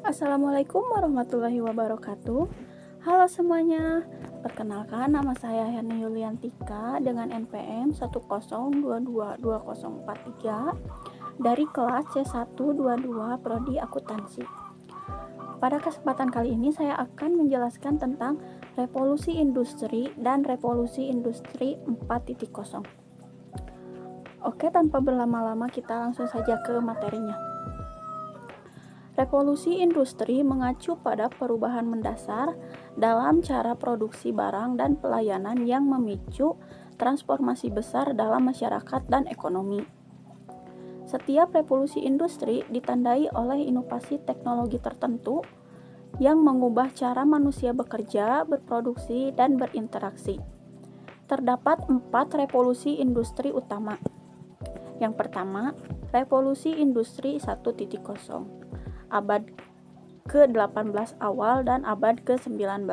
Assalamualaikum warahmatullahi wabarakatuh. Halo semuanya, perkenalkan nama saya Herni Yuliantika dengan NPM 102220443 dari kelas C122 Prodi Akuntansi. Pada kesempatan kali ini saya akan menjelaskan tentang revolusi industri dan revolusi industri 4.0. Oke, tanpa berlama-lama kita langsung saja ke materinya. Revolusi industri mengacu pada perubahan mendasar dalam cara produksi barang dan pelayanan yang memicu transformasi besar dalam masyarakat dan ekonomi. Setiap revolusi industri ditandai oleh inovasi teknologi tertentu yang mengubah cara manusia bekerja, berproduksi, dan berinteraksi. Terdapat 4 revolusi industri utama. Yang pertama, revolusi industri 1.0. Abad ke-18 awal dan abad ke-19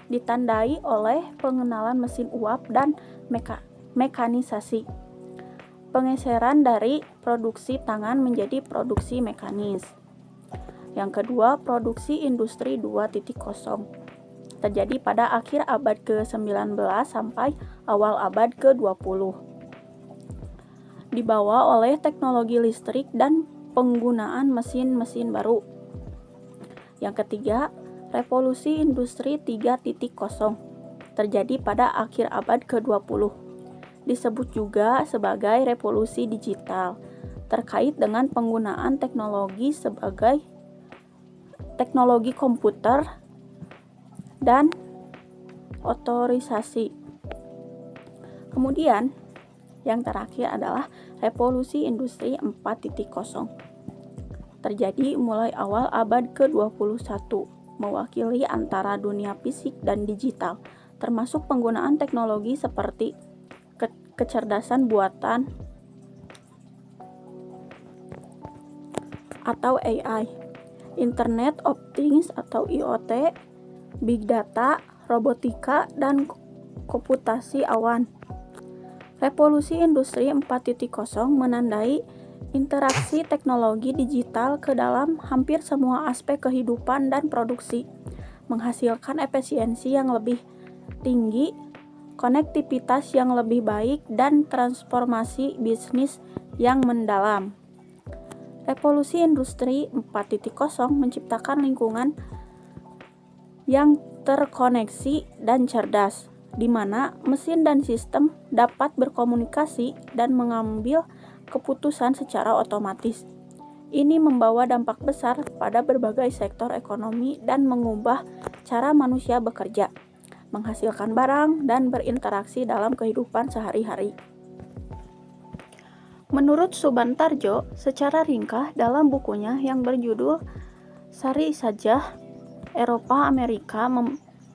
ditandai oleh pengenalan mesin uap dan mekanisasi, penggeseran dari produksi tangan menjadi produksi mekanis. Yang kedua, produksi industri 2.0 terjadi pada akhir abad ke-19 sampai awal abad ke-20, dibawa oleh teknologi listrik dan penggunaan mesin-mesin baru. Yang ketiga, revolusi industri 3.0 terjadi pada akhir abad ke-20. Disebut juga sebagai revolusi digital, terkait dengan penggunaan teknologi sebagai teknologi komputer dan otorisasi. Kemudian, yang terakhir adalah revolusi industri 4.0. Terjadi mulai awal abad ke-21, mewakili antara dunia fisik dan digital, termasuk penggunaan teknologi seperti kecerdasan buatan atau AI, Internet of Things atau IoT, Big Data, robotika, dan komputasi awan. Revolusi industri 4.0 menandai interaksi teknologi digital ke dalam hampir semua aspek kehidupan dan produksi, menghasilkan efisiensi yang lebih tinggi, konektivitas yang lebih baik, dan transformasi bisnis yang mendalam. Revolusi industri 4.0 menciptakan lingkungan yang terkoneksi dan cerdas, di mana mesin dan sistem dapat berkomunikasi dan mengambil keputusan secara otomatis. Ini membawa dampak besar pada berbagai sektor ekonomi dan mengubah cara manusia bekerja, menghasilkan barang, dan berinteraksi dalam kehidupan sehari-hari. Menurut Subantarjo, secara ringkas dalam bukunya yang berjudul Sari Sajah Eropa Amerika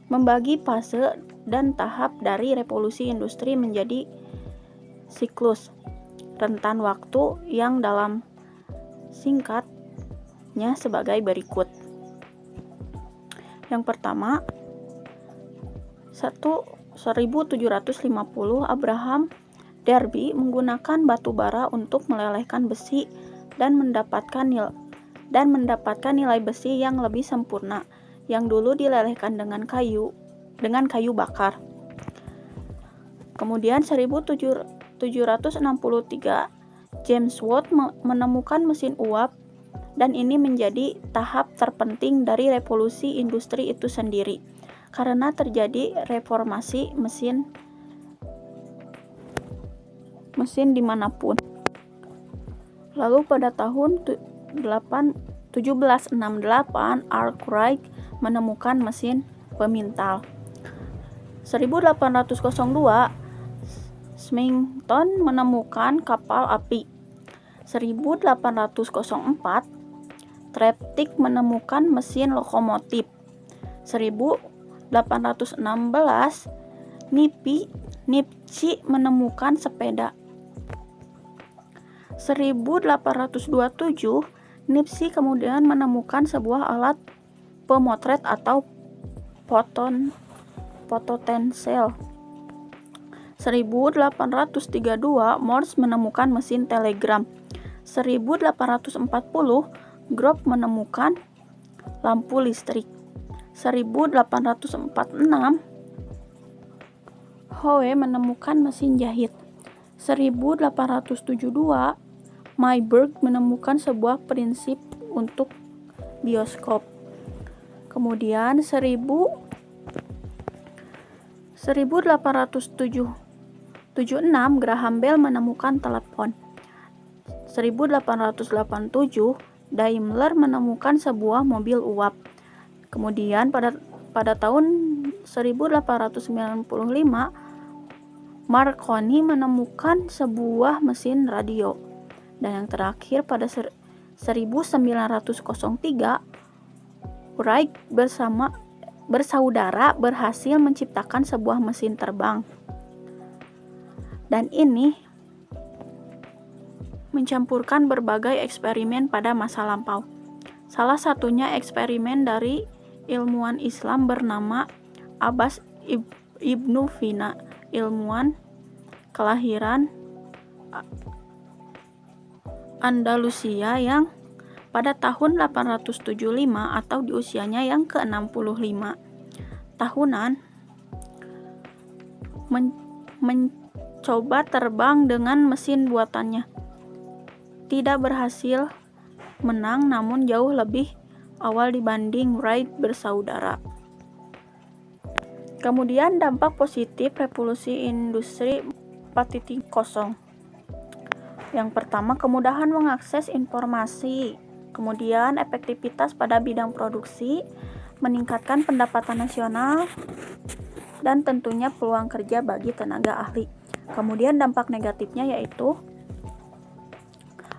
membagi fase dan tahap dari revolusi industri menjadi siklus rentan waktu yang dalam singkatnya sebagai berikut. Yang pertama, 1750 Abraham Darby menggunakan batu bara untuk melelehkan besi dan mendapatkan nilai besi yang lebih sempurna yang dulu dilelehkan dengan kayu bakar. Kemudian 1763 James Watt menemukan mesin uap, dan ini menjadi tahap terpenting dari revolusi industri itu sendiri karena terjadi reformasi mesin dimanapun. Lalu pada tahun 1768 Arkwright menemukan mesin pemintal. 1802 Smithson menemukan kapal api. 1804 Treptic menemukan mesin lokomotif. 1816 Nipsey menemukan sepeda. 1827 Nipsey kemudian menemukan sebuah alat pemotret atau potential. 1832 Morse menemukan mesin telegram. 1840 Grove menemukan lampu listrik. 1846 Howe menemukan mesin jahit. 1872 Mayberg menemukan sebuah prinsip untuk bioskop. Kemudian 1876 Graham Bell menemukan telepon. 1887 Daimler menemukan sebuah mobil uap. Kemudian pada tahun 1895 Marconi menemukan sebuah mesin radio. Dan yang terakhir pada 1903 Wright bersaudara berhasil menciptakan sebuah mesin terbang. Dan ini mencampurkan berbagai eksperimen pada masa lampau. Salah satunya eksperimen dari ilmuwan Islam bernama Abbas Ibnu Fina, ilmuwan kelahiran Andalusia yang pada tahun 875 atau di usianya yang ke-65 tahunan mencoba terbang dengan mesin buatannya. Tidak berhasil menang, namun jauh lebih awal dibanding Wright bersaudara. Kemudian dampak positif revolusi industri 4.0. Yang pertama, kemudahan mengakses informasi. Kemudian efektivitas pada bidang produksi, meningkatkan pendapatan nasional, dan tentunya peluang kerja bagi tenaga ahli. Kemudian dampak negatifnya yaitu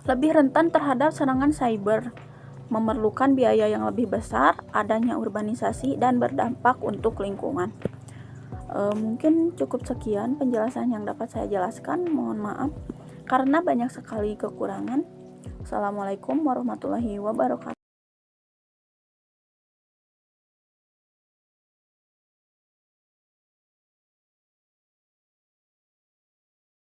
lebih rentan terhadap serangan cyber, memerlukan biaya yang lebih besar, adanya urbanisasi, dan berdampak untuk lingkungan. Mungkin cukup sekian penjelasan yang dapat saya jelaskan. Mohon maaf karena banyak sekali kekurangan. Assalamualaikum warahmatullahi wabarakatuh.